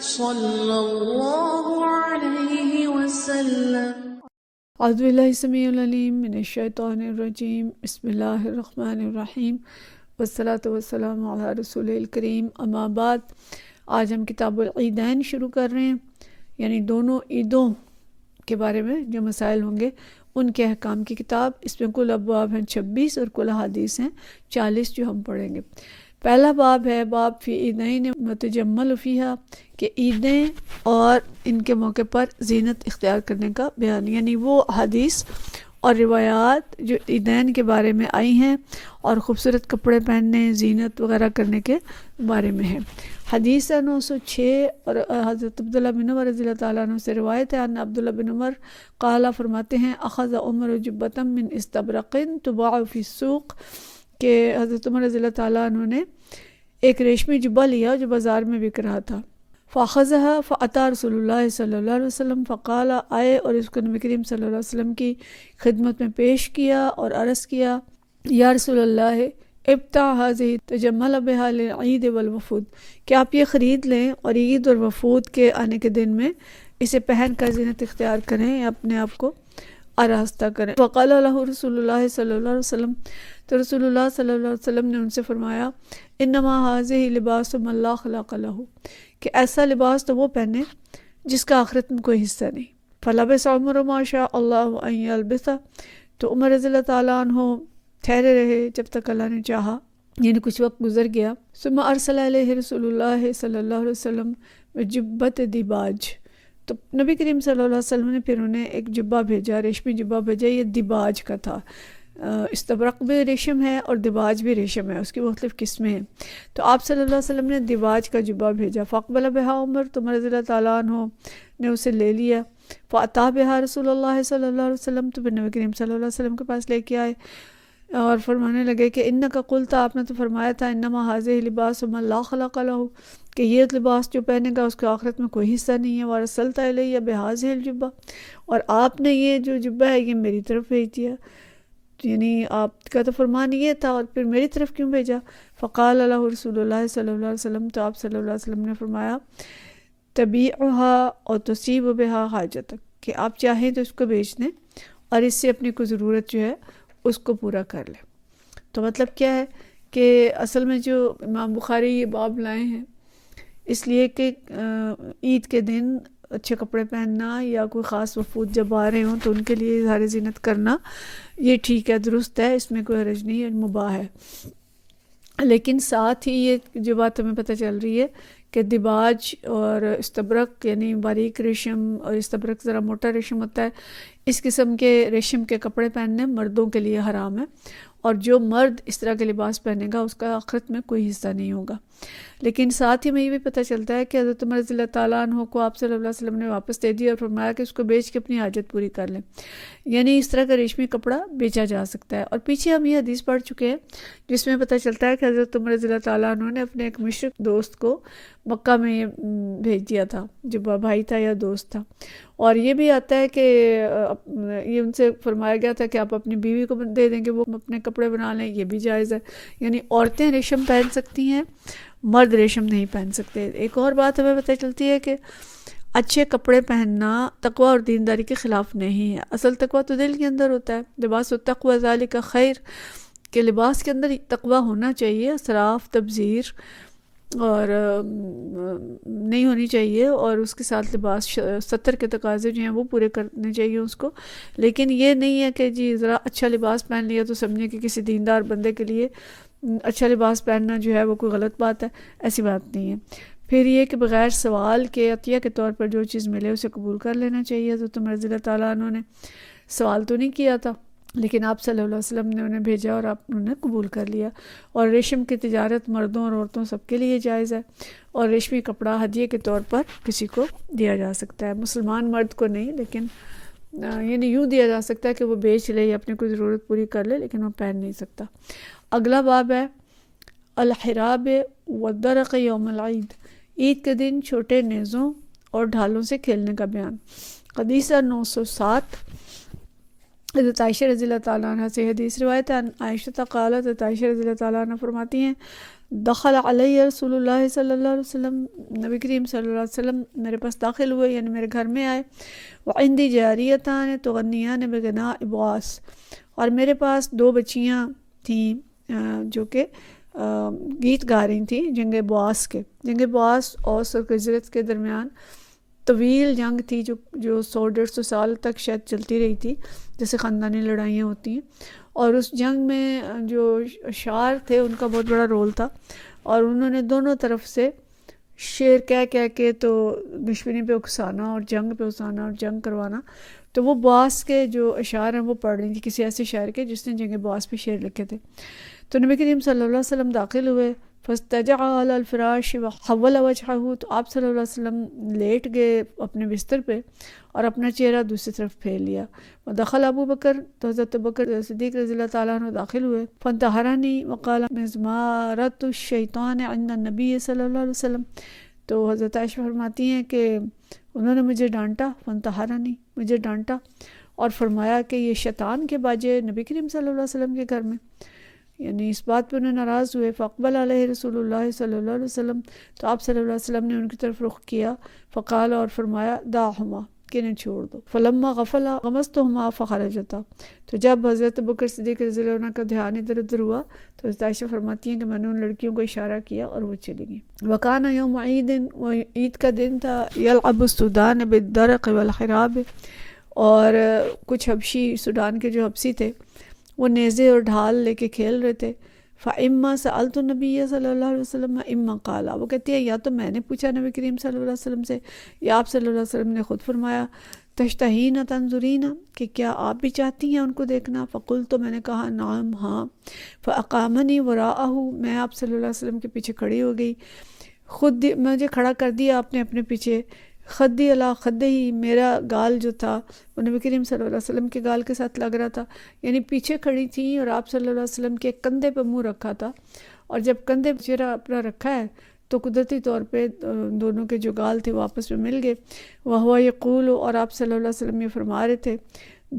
صلی اللہ علیہ وسلم۔ اعوذ باللہ السمیع العلیم من الشیطان الرجیم، بسم اللہ الرحمن الرحیم، والصلاۃ والسلام علی رسول الکریم، اما بعد۔ آج ہم کتاب العیدین شروع کر رہے ہیں، یعنی دونوں عیدوں کے بارے میں جو مسائل ہوں گے ان کے احکام کی کتاب۔ اس میں کل ابواب ہیں 26 اور کل احادیث ہیں 40 جو ہم پڑھیں گے۔ پہلا باب ہے باب فی عیدین متجمل فیہا، کہ عیدیں اور ان کے موقع پر زینت اختیار کرنے کا بیان، یعنی وہ حدیث اور روایات جو عیدین کے بارے میں آئی ہیں اور خوبصورت کپڑے پہننے، زینت وغیرہ کرنے کے بارے میں ہیں۔ حدیث 906 اور حضرت عبداللہ بن عمر رضی اللہ تعالیٰ عنہ سے روایت ہے، ان عبداللہ بن عمر قال فرماتے ہیں، اخذ عمر جبۃ من استبرق تباع فی السوق، کہ حضرت عمر رضی اللہ تعالیٰ عنہ نے ایک ریشمی جبہ لیا جو بازار میں بک رہا تھا۔ فاخذها فاتی رسول اللہ صلی اللہ علیہ وسلم فقال، آئے اور اس کو نبی کریم صلی اللہ علیہ وسلم کی خدمت میں پیش کیا اور عرض کیا، یا رسول اللہ ابتع هذه تجمل بها للعید والوفود، کہ آپ یہ خرید لیں اور عید اور وفود کے آنے کے دن میں اسے پہن کر زینت اختیار کریں، اپنے آپ کو آراستہ کریں۔ فقال له رسول اللہ صلی اللہ علیہ وسلم، تو رسول اللہ صلی اللہ علیہ وسلم نے ان سے فرمایا، انما هذه لباس من لا خلاق له، کہ ایسا لباس تو وہ پہنے جس کا آخرت میں کوئی حصہ نہیں۔ فلبس عمر ما شاء اللہ ان یلبسہ، تو عمر رضی اللہ تعالیٰ عنہ ٹھہرے رہے جب تک اللہ نے چاہا، یعنی کچھ وقت گزر گیا۔ ثم ارسل علیہ رسول اللہ صلی اللہ علیہ وسلم بجبۃ دیباج، تو نبی کریم صلی اللہ علیہ وسلم نے پھر انہیں ایک جبہ بھیجا، ریشمی جبہ بھیجا، یہ دیباج کا تھا۔ استبرق بھی ریشم ہے اور دیباج بھی ریشم ہے، اس کی مختلف قسمیں ہیں۔ تو آپ صلی اللہ علیہ وسلم نے دیباج کا جبہ بھیجا۔ فاقبل بہا عمر، تو عمر رضی اللہ تعالیٰ عنہ نے اسے لے لیا۔ فاتا بہا رسول اللہ صلی اللہ علیہ وسلم، تو پھر نبی کریم صلی اللہ علیہ وسلم کے پاس لے کے آئے اور فرمانے لگے کہ انکا قلتا، آپ نے تو فرمایا تھا، انما هذه لباس من لا خلق له، کہ یہ لباس جو پہنے گا اس کے آخرت میں کوئی حصہ نہیں ہے۔ وارسلت الیہ بهذه الجبہ، اور آپ نے یہ جو جبہ ہے یہ میری طرف بھیج دیا، یعنی آپ کا تو فرمان یہ تھا اور پھر میری طرف کیوں بھیجا؟ فقال له رسول اللہ صلی اللہ علیہ وسلم، تو آپ صلی اللہ علیہ وسلم نے فرمایا، تبیعها اور تصیب بها حاجتک، کہ آپ چاہیں تو اس کو بیچ دیں اور اس سے اپنی کوئی ضرورت جو ہے اس کو پورا کر لیں۔ تو مطلب کیا ہے کہ اصل میں جو امام بخاری یہ باب لائے ہیں اس لیے کہ عید کے دن اچھے کپڑے پہننا یا کوئی خاص وفود جب آ رہے ہوں تو ان کے لیے اظہار زینت کرنا یہ ٹھیک ہے، درست ہے، اس میں کوئی حرج نہیں ہے، مباح ہے۔ لیکن ساتھ ہی یہ جو بات ہمیں پتہ چل رہی ہے کہ دیباج اور استبرق، یعنی باریک ریشم، اور استبرق ذرا موٹا ریشم ہوتا ہے، اس قسم کے ریشم کے کپڑے پہننے مردوں کے لیے حرام ہے، اور جو مرد اس طرح کے لباس پہنے گا اس کا آخرت میں کوئی حصہ نہیں ہوگا۔ لیکن ساتھ ہی میں یہ بھی پتہ چلتا ہے کہ حضرت عمر رضی اللہ تعالیٰ عنہ کو آپ صلی اللہ علیہ وسلم نے واپس دے دیا اور فرمایا کہ اس کو بیچ کے اپنی حاجت پوری کر لیں، یعنی اس طرح کا ریشمی کپڑا بیچا جا سکتا ہے۔ اور پیچھے ہم یہ حدیث پڑھ چکے ہیں جس میں پتہ چلتا ہے کہ حضرت عمر رضی اللہ تعالیٰ عنہ نے اپنے ایک مشرک دوست کو مکہ میں یہ بھیج دیا تھا، جو بھائی تھا یا دوست تھا۔ اور یہ بھی آتا ہے کہ یہ ان سے فرمایا گیا تھا کہ آپ اپنی بیوی کو دے دیں کہ وہ اپنے کپڑے بنا لیں، یہ بھی جائز ہے، یعنی عورتیں ریشم پہن سکتی ہیں، مرد ریشم نہیں پہن سکتے۔ ایک اور بات ہمیں پتہ چلتی ہے کہ اچھے کپڑے پہننا تقوی اور دینداری کے خلاف نہیں ہے۔ اصل تقوی تو دل کے اندر ہوتا ہے، لباس التقوی ذالک خیر، کہ لباس کے اندر تقوی ہونا چاہیے، اسراف، تبذیر اور نہیں ہونی چاہیے، اور اس کے ساتھ لباس ستر کے تقاضے جو ہیں وہ پورے کرنے چاہیے اس کو۔ لیکن یہ نہیں ہے کہ جی ذرا اچھا لباس پہن لیا تو سمجھے کہ کسی دیندار بندے کے لیے اچھا لباس پہننا جو ہے وہ کوئی غلط بات ہے، ایسی بات نہیں ہے۔ پھر یہ کہ بغیر سوال کے عطیہ کے طور پر جو چیز ملے اسے قبول کر لینا چاہیے۔ حضرت عمر رضی اللہ تعالیٰ عنہ نے سوال تو نہیں کیا تھا، لیکن آپ صلی اللہ علیہ وسلم نے انہیں بھیجا اور انہوں نے قبول کر لیا۔ اور ریشم کی تجارت مردوں اور عورتوں سب کے لیے جائز ہے، اور ریشمی کپڑا ہدیے کے طور پر کسی کو دیا جا سکتا ہے، مسلمان مرد کو نہیں، لیکن یعنی یوں دیا جا سکتا ہے کہ وہ بیچ لے یا اپنی کوئی ضرورت پوری کر لے، لیکن وہ پہن نہیں سکتا۔ اگلا باب ہے الحراب والدرق یوم العید، عید کے دن چھوٹے نیزوں اور ڈھالوں سے کھیلنے کا بیان۔ حدیث 907، حضرت عائشہ رضی اللہ تعالیٰ عنہ سے حدیث روایت ہے، عائشہ قالت، حضرت عائشہ رضی اللہ تعالیٰ عنہ فرماتی ہیں، دخل علیہ رسول اللہ صلی اللہ علیہ وسلم، نبی کریم صلی اللہ علیہ وسلم میرے پاس داخل ہوئے، یعنی میرے گھر میں آئے. وعندی جاریتان تغنیان بغناء بواس، اور میرے پاس 2 بچیاں تھیں جو کہ گیت گا رہی تھیں جنگ بواس کے. جنگ بواس اور سرخزرت کے درمیان طویل جنگ تھی جو 100-150 سال تک شاید چلتی رہی تھی، جیسے خاندانی لڑائیاں ہوتی ہیں. اور اس جنگ میں جو اشعار تھے ان کا بہت بڑا رول تھا، اور انہوں نے دونوں طرف سے شعر کہہ کے تو دشمنی پہ اکسانا اور جنگ پہ اکسانا اور جنگ کروانا. تو وہ بواس کے جو اشعار ہیں وہ پڑھ رہی تھی، کسی ایسے شاعر کے جس نے جنگ بواس پہ شعر لکھے تھے. تو نبی کریم صلی اللہ علیہ وسلم داخل ہوئے. فاستجع علی الفراش وحول وجهه، تو آپ صلی اللہ علیہ وسلم لیٹ گئے اپنے بستر پہ اور اپنا چہرہ دوسری طرف پھیر لیا. ودخل ابو بکر، تو حضرت بکر صدیق رضی اللہ تعالیٰ عنہ داخل ہوئے. فانتحرنی وقال مزمارۃ الشیطان عند النبی صلی اللہ علیہ وسلم، تو حضرت عائشہ فرماتی ہیں کہ انہوں نے مجھے ڈانٹا، فانتحرنی مجھے ڈانٹا، اور فرمایا کہ یہ شیطان کے باجے نبی کریم صلی اللہ علیہ وسلم کے گھر میں، یعنی اس بات پہ انہیں ناراض ہوئے. فاقبل علیہ رسول اللہ صلی اللہ علیہ وسلم، تو آپ صلی اللہ علیہ وسلم نے ان کی طرف رخ کیا. فقال، اور فرمایا دعہما، کہ انہیں چھوڑ دو. فلما غفلا غمزتہما فخرجتا، تو جب حضرت بکر صدیق رضی اللہ عنہ کا دھیان ادھر ادھر ہوا تو حضرت عائشہ فرماتی ہیں کہ میں نے ان لڑکیوں کو اشارہ کیا اور وہ چلی گئیں. وکان یوم عید، وہ عید کا دن تھا. یلعب السودان بالدرق والخراب، اور کچھ حبشی، سوڈان کے جو حبشی تھے وہ نیزے اور ڈھال لے کے کھیل رہے تھے. فَإِمَّا سَأَلْتُ النَّبِيَّ صلی اللہ علیہ وسلم إِمَّا قَالَ، وہ کہتی ہے یا تو میں نے پوچھا نبی کریم صلی اللہ علیہ وسلم سے، یا آپ صلی اللہ علیہ وسلم نے خود فرمایا تشتہین تنظرین، کہ کیا آپ بھی چاہتی ہیں ان کو دیکھنا. فقلت، تو میں نے کہا نعم، ہاں. فأقامنی وراءہ، میں آپ صلی اللہ علیہ وسلم کے پیچھے کھڑی ہو گئی. خود مجھے کھڑا کر دیا آپ نے اپنے پیچھے. خدی علی خدہی، میرا گال جو تھا وہ نبی کریم صلی اللہ علیہ وسلم کے گال کے ساتھ لگ رہا تھا، یعنی پیچھے کھڑی تھیں اور آپ صلی اللہ علیہ وسلم کے کندھے پہ منہ رکھا تھا. اور جب کندھے پہ چہرہ اپنا رکھا ہے تو قدرتی طور پہ دونوں کے جو گال تھے وہ آپس میں مل گئے. وَهُوَ يَقُولُ، اور آپ صلی اللہ علیہ وسلم یہ فرما رہے تھے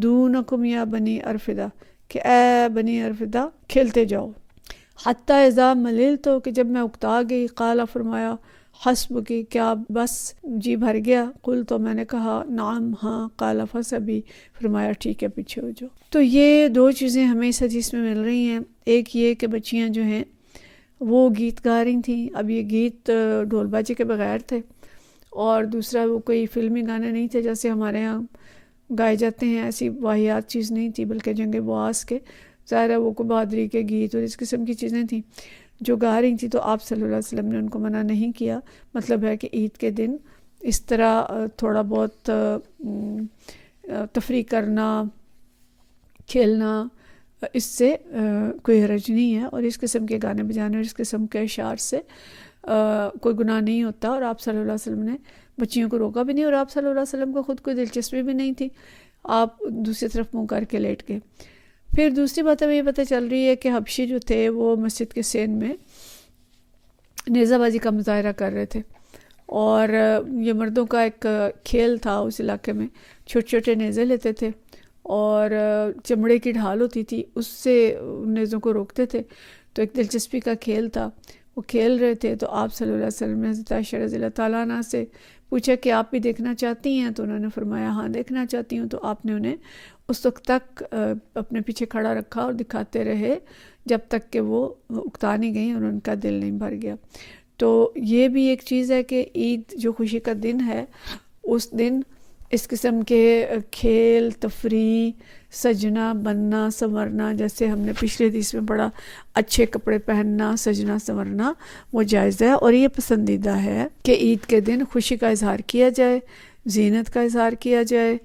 دونکم یا بنی ارفدہ، کہ اے بنی ارفدہ کھیلتے جاؤ. حتیٰ اذا مللت، کہ جب میں اکتا گئی. قال، فرمایا حسب کی، کیا بس جی بھر گیا. قل، تو میں نے کہا نعم، ہاں. قال فسبی، فرمایا ٹھیک ہے پیچھے ہو جاؤ. تو یہ 2 چیزیں ہمیں اس حدیث میں مل رہی ہیں. ایک یہ کہ بچیاں جو ہیں وہ گیت گا رہی تھیں. اب یہ گیت ڈھول باجے کے بغیر تھے، اور دوسرا وہ کوئی فلمی گانے نہیں تھے جیسے ہمارے ہاں گائے جاتے ہیں، ایسی واہیات چیز نہیں تھی، بلکہ جنگ بواس کے ظاہر ہے وہ کو بہادری کے گیت اور اس قسم کی چیزیں تھیں جو گا رہی تھیں. تو آپ صلی اللہ علیہ وسلم نے ان کو منع نہیں کیا. مطلب ہے کہ عید کے دن اس طرح تھوڑا بہت تفریح کرنا، کھیلنا، اس سے کوئی حرج نہیں ہے، اور اس قسم کے گانے بجانے اور اس قسم کے اشعار سے کوئی گناہ نہیں ہوتا. اور آپ صلی اللہ علیہ وسلم نے بچیوں کو روکا بھی نہیں، اور آپ صلی اللہ علیہ وسلم کو خود کوئی دلچسپی بھی نہیں تھی. آپ دوسری طرف منہ کر کے لیٹ گئے. پھر دوسری بات ہمیں یہ پتہ چل رہی ہے کہ حبشی جو تھے وہ مسجد کے سین میں نیزہ بازی کا مظاہرہ کر رہے تھے، اور یہ مردوں کا ایک کھیل تھا اس علاقے میں. چھوٹے چھوٹے نیزے لیتے تھے اور چمڑے کی ڈھال ہوتی تھی، اس سے نیزوں کو روکتے تھے. تو ایک دلچسپی کا کھیل تھا، وہ کھیل رہے تھے. تو آپ صلی اللہ علیہ وسلم نے حضرت عائشہ رضی اللہ تعالیٰ عنہ سے پوچھا کہ آپ بھی دیکھنا چاہتی ہیں؟ تو انہوں نے فرمایا ہاں دیکھنا چاہتی ہوں. تو آپ نے انہیں اس وقت تک اپنے پیچھے کھڑا رکھا اور دکھاتے رہے جب تک کہ وہ اکتا نہیں گئیں اور ان کا دل نہیں بھر گیا. تو یہ بھی ایک چیز ہے کہ عید جو خوشی کا دن ہے، اس دن اس قسم کے کھیل، تفریح، سجنا بننا، سنورنا، جیسے ہم نے پچھلے حدیث میں پڑھا اچھے کپڑے پہننا، سجنا سنورنا، وہ جائز ہے. اور یہ پسندیدہ ہے کہ عید کے دن خوشی کا اظہار کیا جائے، زینت کا اظہار کیا جائے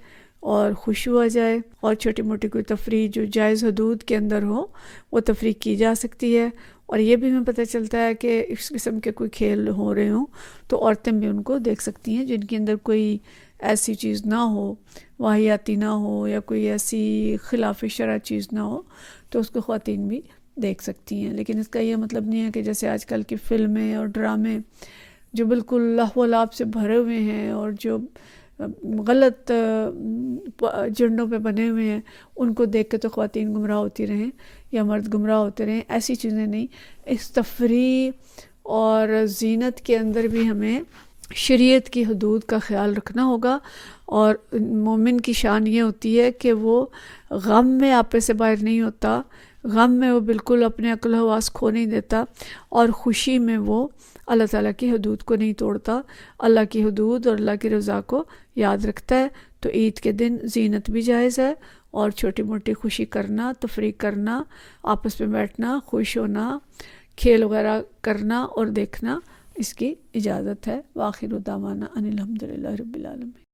اور خوش ہوا جائے، اور چھوٹی موٹی کوئی تفریح جو جائز حدود کے اندر ہو وہ تفریح کی جا سکتی ہے. اور یہ بھی ہمیں پتہ چلتا ہے کہ اس قسم کے کوئی کھیل ہو رہے ہوں تو عورتیں بھی ان کو دیکھ سکتی ہیں جن کے اندر کوئی ایسی چیز نہ ہو، واہیاتی نہ ہو، یا کوئی ایسی خلاف شرع چیز نہ ہو، تو اس کو خواتین بھی دیکھ سکتی ہیں. لیکن اس کا یہ مطلب نہیں ہے کہ جیسے آج کل کی فلمیں اور ڈرامے جو بالکل لہو و لعب سے بھرے ہوئے ہیں اور جو غلط جنڈوں پہ بنے ہوئے ہیں، ان کو دیکھ کے تو خواتین گمراہ ہوتی رہیں. یا مرد گمراہ ہوتے رہیں، ایسی چیزیں نہیں۔ اس تفریح اور زینت کے اندر بھی ہمیں شریعت کی حدود کا خیال رکھنا ہوگا، اور مومن کی شان یہ ہوتی ہے کہ وہ غم میں آپے سے باہر نہیں ہوتا، غم میں وہ بالکل اپنے عقل و حواس کھو نہیں دیتا، اور خوشی میں وہ اللہ تعالیٰ کی حدود کو نہیں توڑتا، اللہ کی حدود اور اللہ کی رضا کو یاد رکھتا ہے۔ تو عید کے دن زینت بھی جائز ہے، اور چھوٹی موٹی خوشی کرنا، تفریح کرنا، آپس میں بیٹھنا، خوش ہونا، کھیل وغیرہ کرنا اور دیکھنا، اس کی اجازت ہے۔ وآخر دعوانا ان الحمد للہ رب العالمین۔